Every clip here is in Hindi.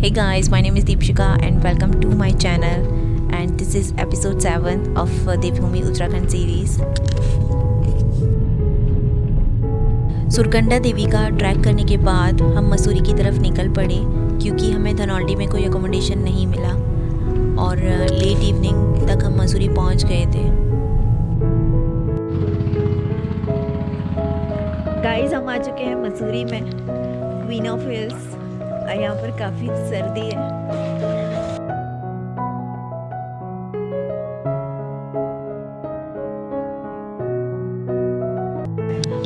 Hey guys, my name is Deepshika and welcome to my channel, and this is episode 7 of Devbhoomi Uttarakhand series. Surkanda Devi का ट्रैक करने के बाद हम मसूरी की तरफ निकल पड़े क्योंकि हमें धनौल्टी में कोई अकोमोडेशन नहीं मिला और लेट इवनिंग तक हम मसूरी पहुंच गए थे। गाइस, हम आ चुके हैं मसूरी में, क्वीन ऑफ हिल्स। यहाँ पर काफ़ी सर्दी है।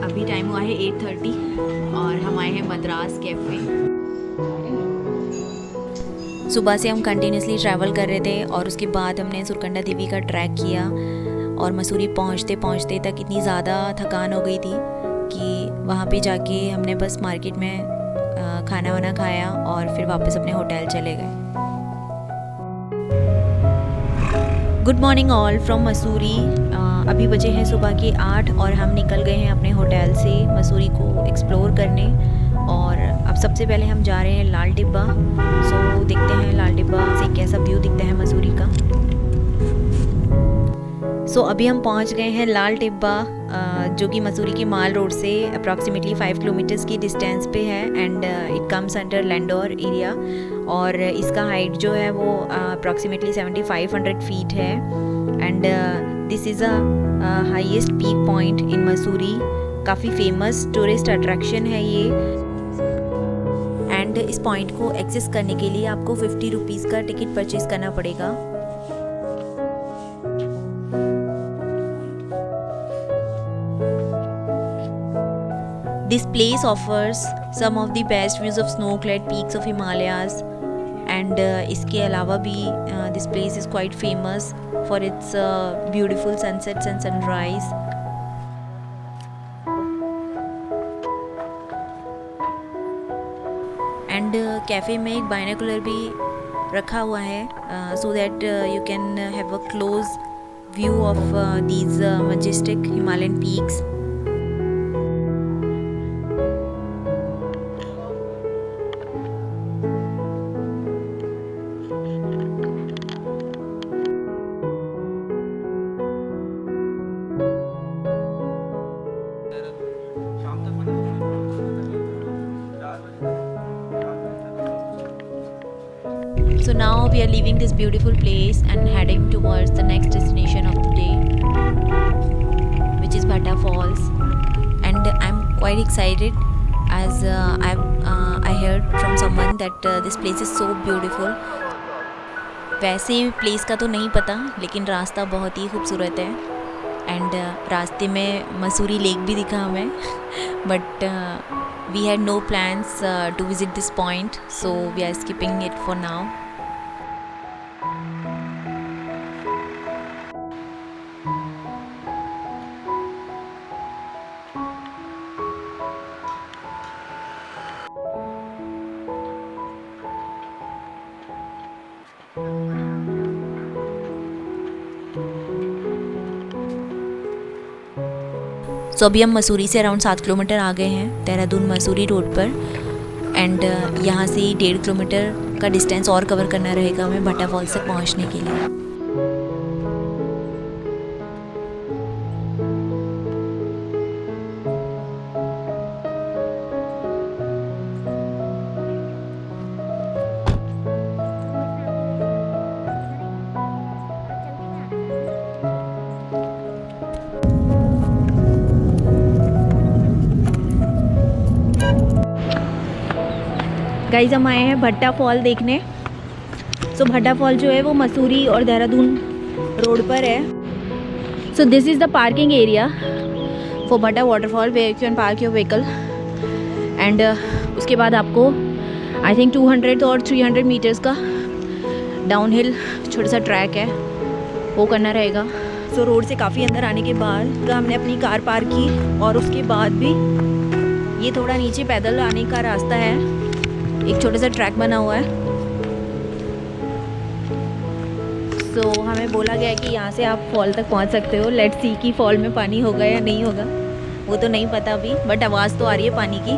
अभी टाइम हुआ है 8:30 और हम आए हैं मद्रास कैफ़े। सुबह से हम कंटिन्यूसली ट्रैवल कर रहे थे और उसके बाद हमने सुरकंडा देवी का ट्रैक किया और मसूरी पहुँचते पहुँचते तक इतनी ज़्यादा थकान हो गई थी कि वहाँ पे जाके हमने बस मार्केट में खाना वाना खाया और फिर वापस अपने होटल चले गए। Good morning all from Mussoorie. अभी बजे हैं सुबह के 8 और हम निकल गए हैं अपने होटल से मसूरी को एक्सप्लोर करने। और अब सबसे पहले हम जा रहे हैं लाल टिब्बा। सो देखते हैं लाल टिब्बा से कैसा व्यू दिखता है मसूरी का। सो अभी हम पहुंच गए हैं लाल टिब्बा, जो कि मसूरी की माल रोड से अप्रॉक्सीमेटली 5 किलोमीटर्स की डिस्टेंस पे है and it comes under Landour area. और इसका हाइट जो है वो अप्रॉक्सीमेटली 7500 फीट है and this is a highest peak point in Mussoorie. काफ़ी फेमस टूरिस्ट अट्रैक्शन है ये एंड इस पॉइंट को एक्सेस करने के लिए आपको 50 रुपीज़ का टिकट परचेज़ करना पड़ेगा। This place offers some of the best views of snow-clad peaks of Himalayas and इसके अलावा भी this place is quite famous for its beautiful sunsets and sunrise. And cafe में एक बाइनोकुलर भी रखा हुआ है so that you can have a close view of these majestic Himalayan peaks. So now we are leaving this beautiful place and heading towards the next destination of the day, which is Bhatta Falls. And I'm quite excited as I heard from someone that this place is so beautiful. वैसे प्लेस का तो नहीं पता, लेकिन रास्ता बहुत ही खूबसूरत है एंड रास्ते में मसूरी लेक भी दिखा हमें but we had no plans to visit this point, so we are skipping it for now. तो अभी हम मसूरी से अराउंड 7 किलोमीटर आ गए हैं देहरादून मसूरी रोड पर एंड यहाँ से 1.5 किलोमीटर का डिस्टेंस और कवर करना रहेगा हमें भट्टा फॉल्स तक पहुँचने के लिए। गाइस, हम आए हैं भट्टा फॉल देखने। सो भट्टा फॉल जो है वो मसूरी और देहरादून रोड पर है। So this is the parking area for Bhatta waterfall where you can park your vehicle and उसके बाद आपको आई थिंक 200 और 300 मीटर्स का डाउन हिल छोटा सा ट्रैक है, वो करना रहेगा। सो रोड से काफ़ी अंदर आने के बाद हमने अपनी कार पार्क की और उसके बाद भी ये थोड़ा नीचे पैदल आने का रास्ता है, एक छोटा सा ट्रैक बना हुआ है। सो हमें बोला गया कि यहाँ से आप फॉल तक पहुँच सकते हो। लेट्स सी कि फॉल में पानी होगा या नहीं होगा, वो तो नहीं पता अभी, बट आवाज़ तो आ रही है पानी की।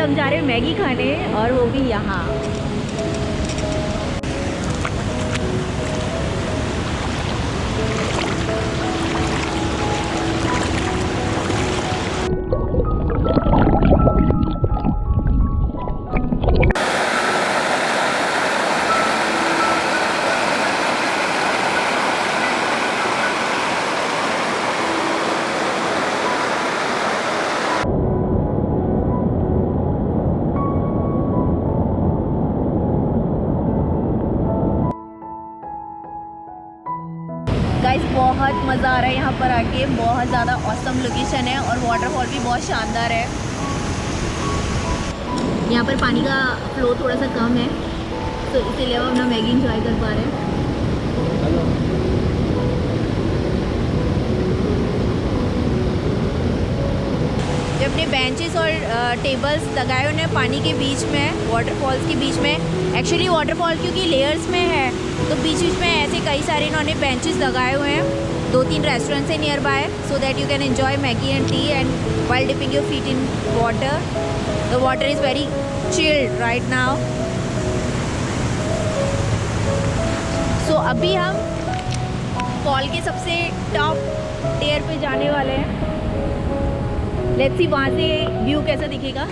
हम जा रहे हैं मैगी खाने, और वो भी यहाँ। गाइस बहुत मज़ा आ रहा है यहाँ पर आके, बहुत ज़्यादा ऑसम लोकेशन है और वाटरफॉल भी बहुत शानदार है। यहाँ पर पानी का फ्लो थोड़ा सा कम है, तो इसीलिए हम अपना मैगी इंजॉय कर पा रहे हैं। जो अपने बेंचेस और टेबल्स लगाए उन्हें पानी के बीच में, वाटरफॉल्स के बीच में, एक्चुअली वाटरफॉल क्योंकि लेयर्स में है तो बीच बीच में ऐसे कई सारे इन्होंने बेंचेस लगाए हुए हैं। 2-3 रेस्टोरेंट्स है near by, so that you can enjoy Maggi and T and while dipping your feet in water. The water is very chilled right now. So अभी हम फॉल के सबसे टॉप टियर पे जाने वाले हैं। लेट्स सी वहाँ से व्यू कैसा दिखेगा,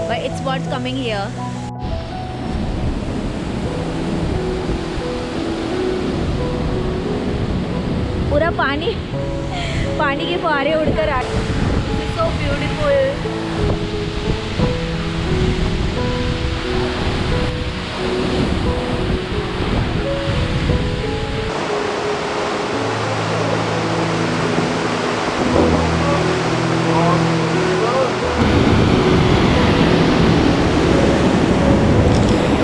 but it's worth coming here. पूरा पानी के फुहारे उड़कर आ रहे हैं। So beautiful.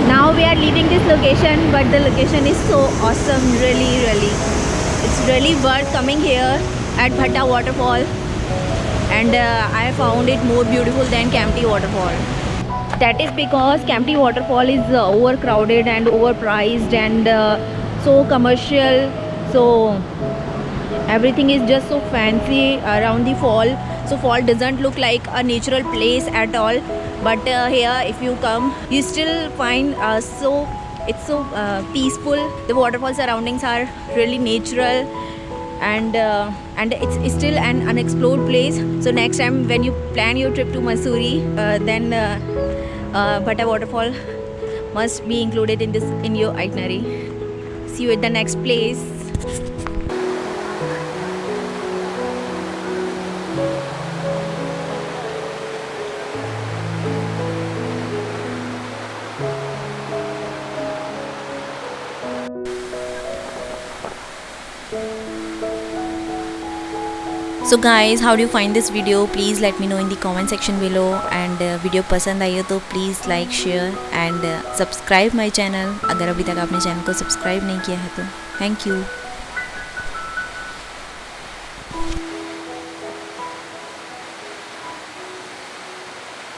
Now we are leaving this location, but the location is so awesome, really. It's really worth coming here at Bhatta waterfall, and I found it more beautiful than Kamptee waterfall. That is because Kamptee waterfall is overcrowded and overpriced and so commercial, so everything is just so fancy around the fall, so fall doesn't look like a natural place at all. But here if you come, you still find it's so peaceful. The waterfall surroundings are really natural, and it's still an unexplored place. So next time when you plan your trip to Mussoorie, then Bhatta waterfall must be included in your itinerary. See you at the next place. So guys, how do you find this video? Please let me know in the comment section below, and video पसंद आई हो तो please like, share and subscribe my channel अगर अभी तक आपने चैनल को सब्सक्राइब नहीं किया है तो। Thank you.